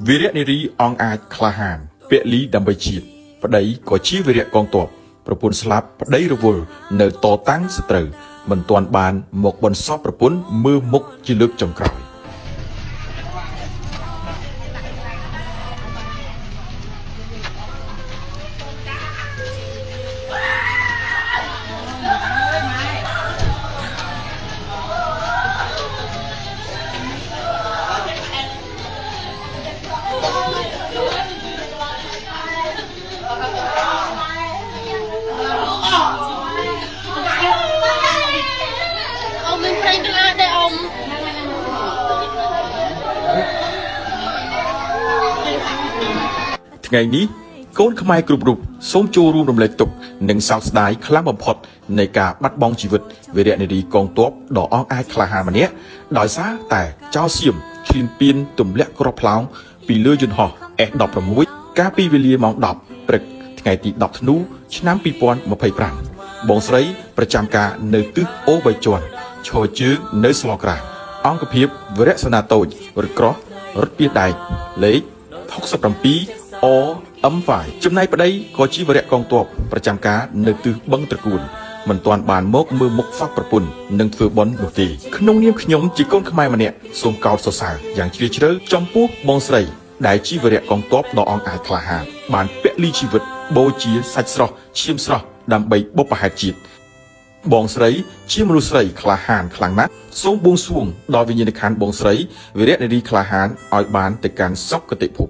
វីរៈនារីអង្គអាចក្លាហានពលីដើម្បីជាតិប្តីក៏ជាវីរៈកងទ័ពប្រពន្ធស្លាប់ប្តីរវល់នៅតតាំងសត្រូវមិនទាន់បានមកបន្សពប្រពន្ធមើលមុខជាលើកចុងក្រោយថ្ងៃនេះកូនខ្មែរគ្រប់រូបសូមចូលរួមរំលែកទុក្ខនិងសោកស្ដាយខ្លាំងបំផុតនៃការបាត់បង់ជីវិតវីរៈនារីកងទ័ពដ៏អង់អាចក្លាហានម្នាក់ដោយសារតែចោរសៀមឈ្លានពានទម្លាក់គ្រាប់ផ្លោងពីលើយន្តហោះ F16 កាលពីវេលាម៉ោង 10 ព្រឹកថ្ងៃទី 10 ធ្នូ ឆ្នាំ 2025 បងស្រីប្រចាំការនៅទិសអូបីជាន់ឈរជើងនៅស្លក្រាស់អង្គភាពវរៈសេនាតូចរត់ក្រោះរត់ពីដែកលេខ 67 OM5 ចំណែកប្តីក៏ជាវរៈកងទ័ពប្រចាំការនៅទិសបឹងត្រកួនមិនទាន់បានមកមើលមុខសពប្រពន្ធនិងធ្វើបុណ្យនោះទេក្នុងនាមខ្ញុំជាកូនខ្មែរម្នាក់សូមកោតសរសើរយ៉ាងជ្រាលជ្រៅចំពោះបងស្រីដែលជាវរៈកងទ័ពដ៏អង់អាចក្លាហានបានពលីជីវិតបូជាសាច់ស្រស់ឈាមស្រស់ដើម្បីបុព្វហេតុជាតិបងស្រីជាមនុស្សស្រីក្លាហានខ្លាំងណាស់សូមបួងសួងដល់វិញ្ញាណក្ខន្ធបងស្រីវីរៈនារីក្លាហានឲ្យបានទៅកាន់សុគតិភព